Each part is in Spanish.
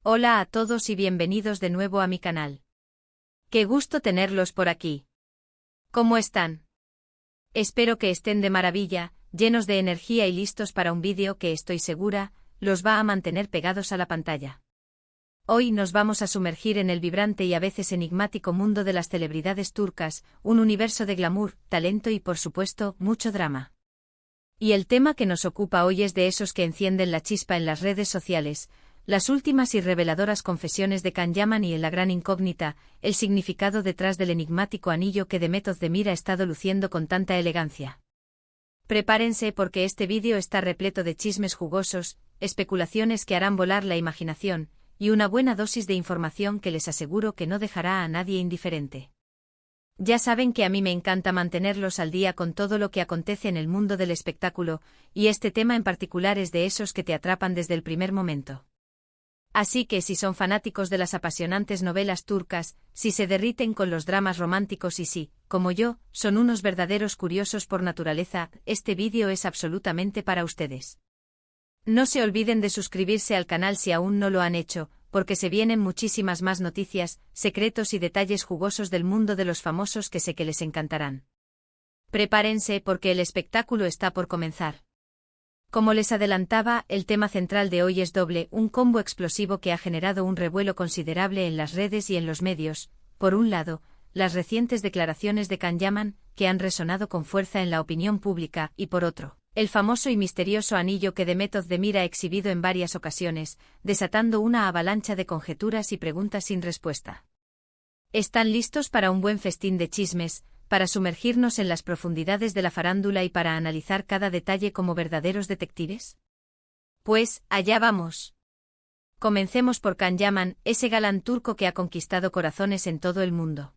Hola a todos y bienvenidos de nuevo a mi canal. Qué gusto tenerlos por aquí. ¿Cómo están? Espero que estén de maravilla, llenos de energía y listos para un vídeo que estoy segura, los va a mantener pegados a la pantalla. Hoy nos vamos a sumergir en el vibrante y a veces enigmático mundo de las celebridades turcas, un universo de glamour, talento y por supuesto, mucho drama. Y el tema que nos ocupa hoy es de esos que encienden la chispa en las redes sociales, las últimas y reveladoras confesiones de Can Yaman y en la gran incógnita, el significado detrás del enigmático anillo que Demet Özdemir ha estado luciendo con tanta elegancia. Prepárense porque este vídeo está repleto de chismes jugosos, especulaciones que harán volar la imaginación, y una buena dosis de información que les aseguro que no dejará a nadie indiferente. Ya saben que a mí me encanta mantenerlos al día con todo lo que acontece en el mundo del espectáculo, y este tema en particular es de esos que te atrapan desde el primer momento. Así que si son fanáticos de las apasionantes novelas turcas, si se derriten con los dramas románticos y si, como yo, son unos verdaderos curiosos por naturaleza, este vídeo es absolutamente para ustedes. No se olviden de suscribirse al canal si aún no lo han hecho, porque se vienen muchísimas más noticias, secretos y detalles jugosos del mundo de los famosos que sé que les encantarán. Prepárense porque el espectáculo está por comenzar. Como les adelantaba, el tema central de hoy es doble, un combo explosivo que ha generado un revuelo considerable en las redes y en los medios. Por un lado, las recientes declaraciones de Can Yaman, que han resonado con fuerza en la opinión pública, y por otro, el famoso y misterioso anillo que Demet Özdemir ha exhibido en varias ocasiones, desatando una avalancha de conjeturas y preguntas sin respuesta. ¿Están listos para un buen festín de chismes, para sumergirnos en las profundidades de la farándula y para analizar cada detalle como verdaderos detectives? Pues, allá vamos. Comencemos por Can Yaman, ese galán turco que ha conquistado corazones en todo el mundo.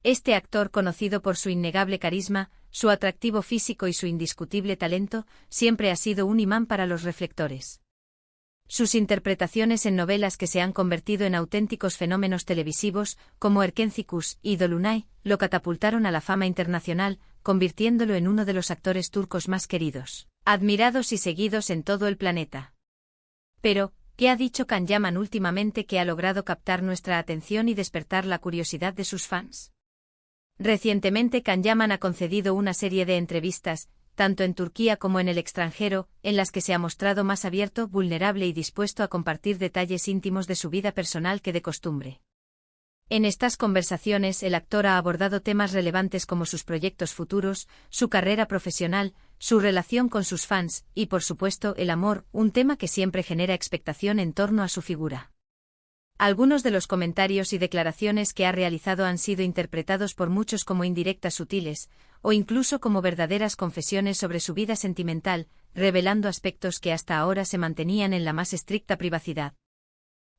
Este actor, conocido por su innegable carisma, su atractivo físico y su indiscutible talento, siempre ha sido un imán para los reflectores. Sus interpretaciones en novelas que se han convertido en auténticos fenómenos televisivos, como Erkencikus y Dolunay, lo catapultaron a la fama internacional, convirtiéndolo en uno de los actores turcos más queridos, admirados y seguidos en todo el planeta. Pero, ¿qué ha dicho Can Yaman últimamente que ha logrado captar nuestra atención y despertar la curiosidad de sus fans? Recientemente Can Yaman ha concedido una serie de entrevistas, tanto en Turquía como en el extranjero, en las que se ha mostrado más abierto, vulnerable y dispuesto a compartir detalles íntimos de su vida personal que de costumbre. En estas conversaciones el actor ha abordado temas relevantes como sus proyectos futuros, su carrera profesional, su relación con sus fans, y por supuesto el amor, un tema que siempre genera expectación en torno a su figura. Algunos de los comentarios y declaraciones que ha realizado han sido interpretados por muchos como indirectas sutiles, o incluso como verdaderas confesiones sobre su vida sentimental, revelando aspectos que hasta ahora se mantenían en la más estricta privacidad.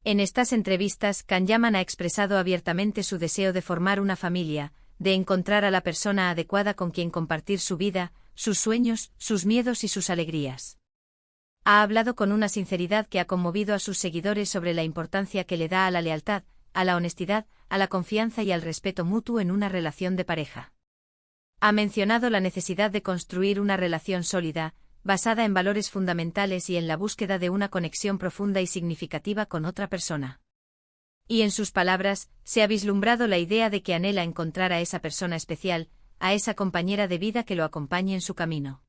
En estas entrevistas, Can Yaman ha expresado abiertamente su deseo de formar una familia, de encontrar a la persona adecuada con quien compartir su vida, sus sueños, sus miedos y sus alegrías. Ha hablado con una sinceridad que ha conmovido a sus seguidores sobre la importancia que le da a la lealtad, a la honestidad, a la confianza y al respeto mutuo en una relación de pareja. Ha mencionado la necesidad de construir una relación sólida, basada en valores fundamentales y en la búsqueda de una conexión profunda y significativa con otra persona. Y en sus palabras, se ha vislumbrado la idea de que anhela encontrar a esa persona especial, a esa compañera de vida que lo acompañe en su camino.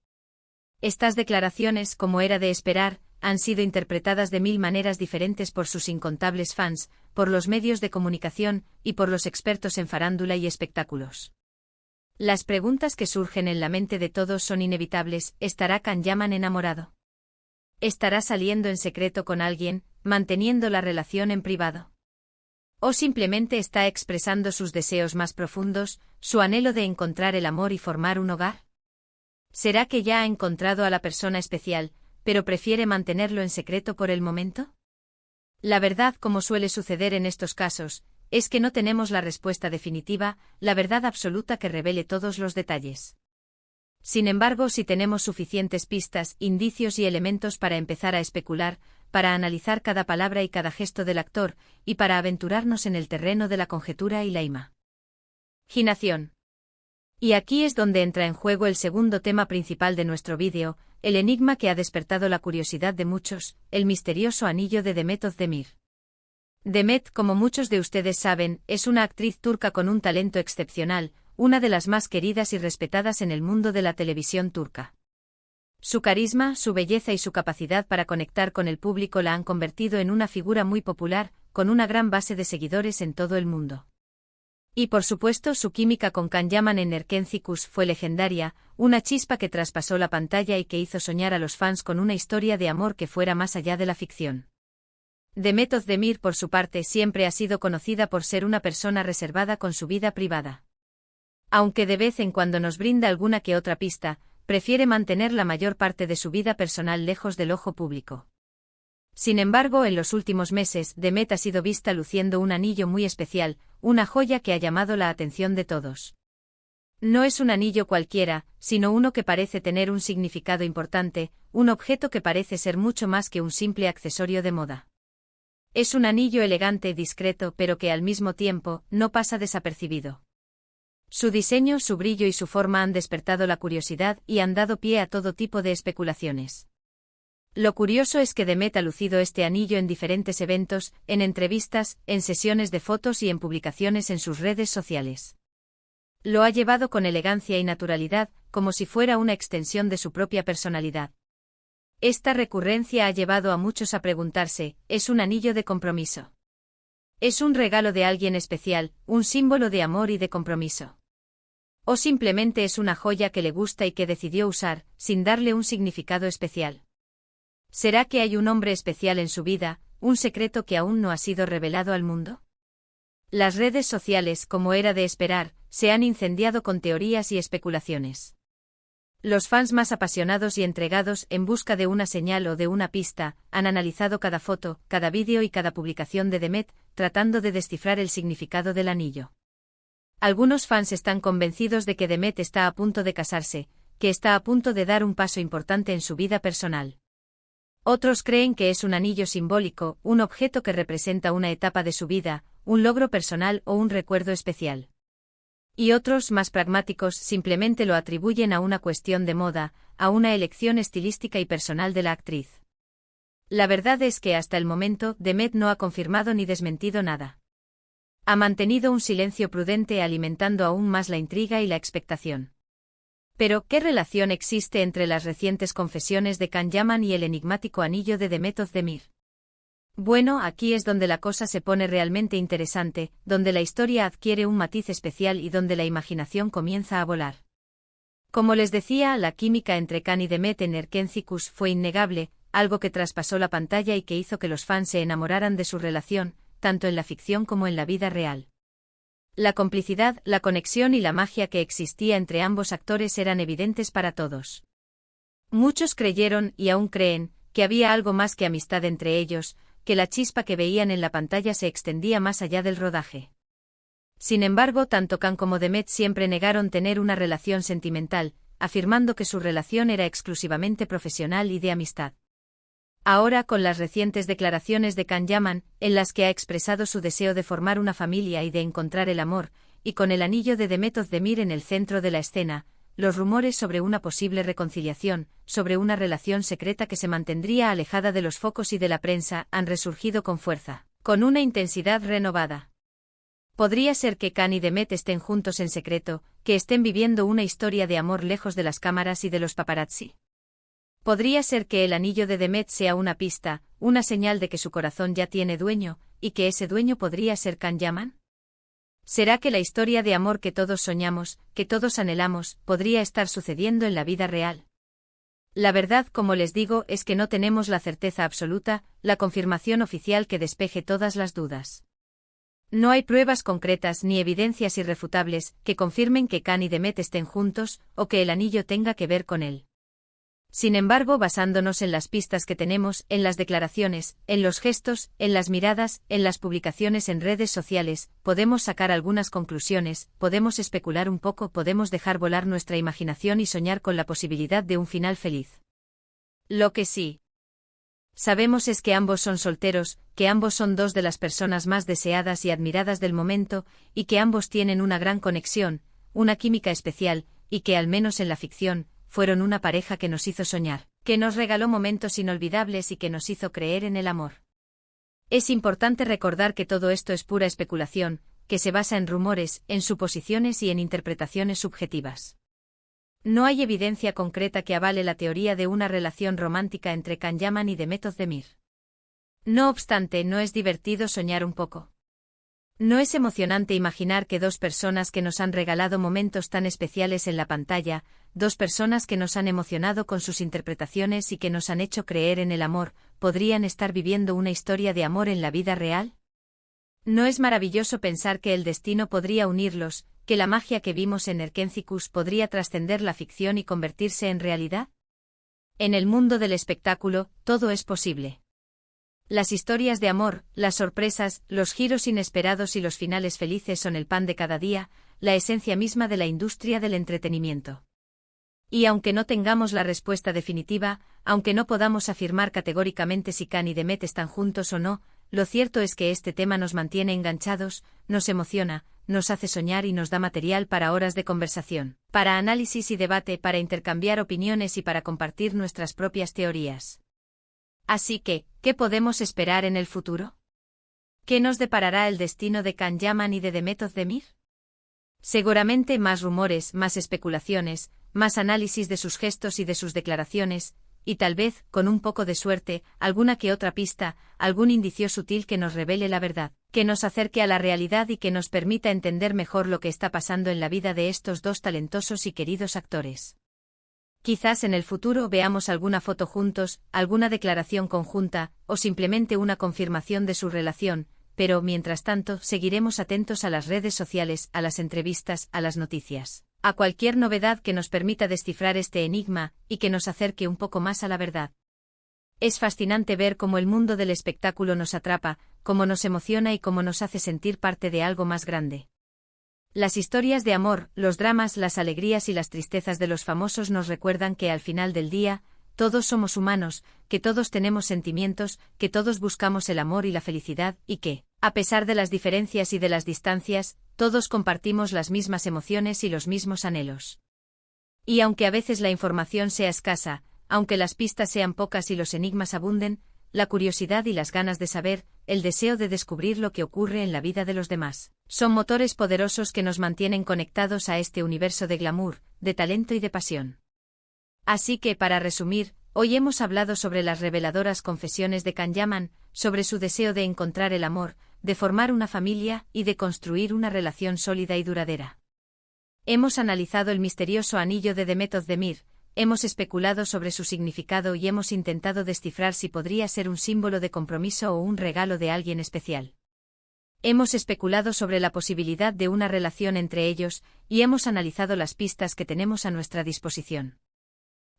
Estas declaraciones, como era de esperar, han sido interpretadas de mil maneras diferentes por sus incontables fans, por los medios de comunicación y por los expertos en farándula y espectáculos. Las preguntas que surgen en la mente de todos son inevitables: ¿estará Can Yaman enamorado? ¿Estará saliendo en secreto con alguien, manteniendo la relación en privado? ¿O simplemente está expresando sus deseos más profundos, su anhelo de encontrar el amor y formar un hogar? ¿Será que ya ha encontrado a la persona especial, pero prefiere mantenerlo en secreto por el momento? La verdad, como suele suceder en estos casos, es que no tenemos la respuesta definitiva, la verdad absoluta que revele todos los detalles. Sin embargo, sí tenemos suficientes pistas, indicios y elementos para empezar a especular, para analizar cada palabra y cada gesto del actor, y para aventurarnos en el terreno de la conjetura y la imaginación. Y aquí es donde entra en juego el segundo tema principal de nuestro vídeo, el enigma que ha despertado la curiosidad de muchos, el misterioso anillo de Demet Özdemir. Demet, como muchos de ustedes saben, es una actriz turca con un talento excepcional, una de las más queridas y respetadas en el mundo de la televisión turca. Su carisma, su belleza y su capacidad para conectar con el público la han convertido en una figura muy popular, con una gran base de seguidores en todo el mundo. Y por supuesto su química con Can Yaman en Erkenci fue legendaria, una chispa que traspasó la pantalla y que hizo soñar a los fans con una historia de amor que fuera más allá de la ficción. Demet Özdemir, por su parte, siempre ha sido conocida por ser una persona reservada con su vida privada. Aunque de vez en cuando nos brinda alguna que otra pista, prefiere mantener la mayor parte de su vida personal lejos del ojo público. Sin embargo, en los últimos meses, Demet ha sido vista luciendo un anillo muy especial, una joya que ha llamado la atención de todos. No es un anillo cualquiera, sino uno que parece tener un significado importante, un objeto que parece ser mucho más que un simple accesorio de moda. Es un anillo elegante y discreto, pero que al mismo tiempo, no pasa desapercibido. Su diseño, su brillo y su forma han despertado la curiosidad y han dado pie a todo tipo de especulaciones. Lo curioso es que Demet ha lucido este anillo en diferentes eventos, en entrevistas, en sesiones de fotos y en publicaciones en sus redes sociales. Lo ha llevado con elegancia y naturalidad, como si fuera una extensión de su propia personalidad. Esta recurrencia ha llevado a muchos a preguntarse, ¿es un anillo de compromiso? ¿Es un regalo de alguien especial, un símbolo de amor y de compromiso? ¿O simplemente es una joya que le gusta y que decidió usar, sin darle un significado especial? ¿Será que hay un hombre especial en su vida, un secreto que aún no ha sido revelado al mundo? Las redes sociales, como era de esperar, se han incendiado con teorías y especulaciones. Los fans más apasionados y entregados en busca de una señal o de una pista, han analizado cada foto, cada vídeo y cada publicación de Demet, tratando de descifrar el significado del anillo. Algunos fans están convencidos de que Demet está a punto de casarse, que está a punto de dar un paso importante en su vida personal. Otros creen que es un anillo simbólico, un objeto que representa una etapa de su vida, un logro personal o un recuerdo especial. Y otros, más pragmáticos, simplemente lo atribuyen a una cuestión de moda, a una elección estilística y personal de la actriz. La verdad es que hasta el momento, Demet no ha confirmado ni desmentido nada. Ha mantenido un silencio prudente, alimentando aún más la intriga y la expectación. Pero, ¿qué relación existe entre las recientes confesiones de Can Yaman y el enigmático anillo de Demet Özdemir? Bueno, aquí es donde la cosa se pone realmente interesante, donde la historia adquiere un matiz especial y donde la imaginación comienza a volar. Como les decía, la química entre Can y Demet en Erkenci fue innegable, algo que traspasó la pantalla y que hizo que los fans se enamoraran de su relación, tanto en la ficción como en la vida real. La complicidad, la conexión y la magia que existía entre ambos actores eran evidentes para todos. Muchos creyeron, y aún creen, que había algo más que amistad entre ellos, que la chispa que veían en la pantalla se extendía más allá del rodaje. Sin embargo, tanto Can como Demet siempre negaron tener una relación sentimental, afirmando que su relación era exclusivamente profesional y de amistad. Ahora, con las recientes declaraciones de Can Yaman, en las que ha expresado su deseo de formar una familia y de encontrar el amor, y con el anillo de Demet Özdemir en el centro de la escena, los rumores sobre una posible reconciliación, sobre una relación secreta que se mantendría alejada de los focos y de la prensa, han resurgido con fuerza, con una intensidad renovada. Podría ser que Can y Demet estén juntos en secreto, que estén viviendo una historia de amor lejos de las cámaras y de los paparazzi. Podría ser que el anillo de Demet sea una pista, una señal de que su corazón ya tiene dueño, y que ese dueño podría ser Can Yaman. ¿Será que la historia de amor que todos soñamos, que todos anhelamos, podría estar sucediendo en la vida real? La verdad, como les digo, es que no tenemos la certeza absoluta, la confirmación oficial que despeje todas las dudas. No hay pruebas concretas ni evidencias irrefutables que confirmen que Can y Demet estén juntos, o que el anillo tenga que ver con él. Sin embargo, basándonos en las pistas que tenemos, en las declaraciones, en los gestos, en las miradas, en las publicaciones en redes sociales, podemos sacar algunas conclusiones, podemos especular un poco, podemos dejar volar nuestra imaginación y soñar con la posibilidad de un final feliz. Lo que sí sabemos es que ambos son solteros, que ambos son dos de las personas más deseadas y admiradas del momento, y que ambos tienen una gran conexión, una química especial, y que al menos en la ficción, fueron una pareja que nos hizo soñar, que nos regaló momentos inolvidables y que nos hizo creer en el amor. Es importante recordar que todo esto es pura especulación, que se basa en rumores, en suposiciones y en interpretaciones subjetivas. No hay evidencia concreta que avale la teoría de una relación romántica entre Can Yaman y Demet Özdemir. No obstante, no es divertido soñar un poco. ¿No es emocionante imaginar que dos personas que nos han regalado momentos tan especiales en la pantalla, dos personas que nos han emocionado con sus interpretaciones y que nos han hecho creer en el amor, podrían estar viviendo una historia de amor en la vida real? ¿No es maravilloso pensar que el destino podría unirlos, que la magia que vimos en Erkencikus podría trascender la ficción y convertirse en realidad? En el mundo del espectáculo, todo es posible. Las historias de amor, las sorpresas, los giros inesperados y los finales felices son el pan de cada día, la esencia misma de la industria del entretenimiento. Y aunque no tengamos la respuesta definitiva, aunque no podamos afirmar categóricamente si Can y Demet están juntos o no, lo cierto es que este tema nos mantiene enganchados, nos emociona, nos hace soñar y nos da material para horas de conversación, para análisis y debate, para intercambiar opiniones y para compartir nuestras propias teorías. Así que, ¿qué podemos esperar en el futuro? ¿Qué nos deparará el destino de Can Yaman y de Demet Özdemir? Seguramente más rumores, más especulaciones, más análisis de sus gestos y de sus declaraciones, y tal vez, con un poco de suerte, alguna que otra pista, algún indicio sutil que nos revele la verdad, que nos acerque a la realidad y que nos permita entender mejor lo que está pasando en la vida de estos dos talentosos y queridos actores. Quizás en el futuro veamos alguna foto juntos, alguna declaración conjunta, o simplemente una confirmación de su relación, pero mientras tanto seguiremos atentos a las redes sociales, a las entrevistas, a las noticias, a cualquier novedad que nos permita descifrar este enigma y que nos acerque un poco más a la verdad. Es fascinante ver cómo el mundo del espectáculo nos atrapa, cómo nos emociona y cómo nos hace sentir parte de algo más grande. Las historias de amor, los dramas, las alegrías y las tristezas de los famosos nos recuerdan que al final del día, todos somos humanos, que todos tenemos sentimientos, que todos buscamos el amor y la felicidad, y que, a pesar de las diferencias y de las distancias, todos compartimos las mismas emociones y los mismos anhelos. Y aunque a veces la información sea escasa, aunque las pistas sean pocas y los enigmas abunden, la curiosidad y las ganas de saber, el deseo de descubrir lo que ocurre en la vida de los demás, son motores poderosos que nos mantienen conectados a este universo de glamour, de talento y de pasión. Así que, para resumir, hoy hemos hablado sobre las reveladoras confesiones de Can Yaman, sobre su deseo de encontrar el amor, de formar una familia y de construir una relación sólida y duradera. Hemos analizado el misterioso anillo de Demet Özdemir, hemos especulado sobre su significado y hemos intentado descifrar si podría ser un símbolo de compromiso o un regalo de alguien especial. Hemos especulado sobre la posibilidad de una relación entre ellos y hemos analizado las pistas que tenemos a nuestra disposición.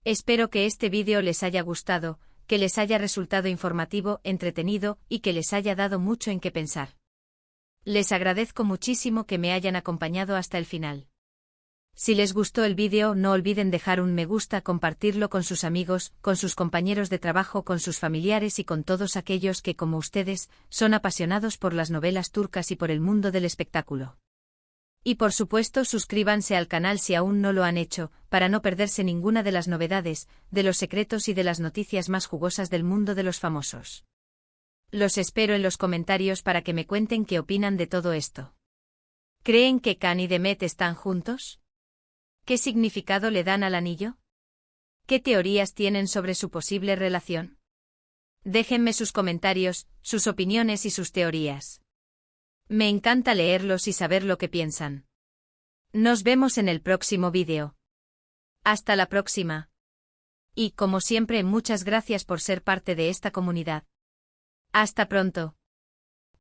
Espero que este vídeo les haya gustado, que les haya resultado informativo, entretenido y que les haya dado mucho en qué pensar. Les agradezco muchísimo que me hayan acompañado hasta el final. Si les gustó el vídeo, no olviden dejar un me gusta, compartirlo con sus amigos, con sus compañeros de trabajo, con sus familiares y con todos aquellos que, como ustedes, son apasionados por las novelas turcas y por el mundo del espectáculo. Y por supuesto, suscríbanse al canal si aún no lo han hecho, para no perderse ninguna de las novedades, de los secretos y de las noticias más jugosas del mundo de los famosos. Los espero en los comentarios para que me cuenten qué opinan de todo esto. ¿Creen que Can y Demet están juntos? ¿Qué significado le dan al anillo? ¿Qué teorías tienen sobre su posible relación? Déjenme sus comentarios, sus opiniones y sus teorías. Me encanta leerlos y saber lo que piensan. Nos vemos en el próximo vídeo. Hasta la próxima. Y, como siempre, muchas gracias por ser parte de esta comunidad. Hasta pronto.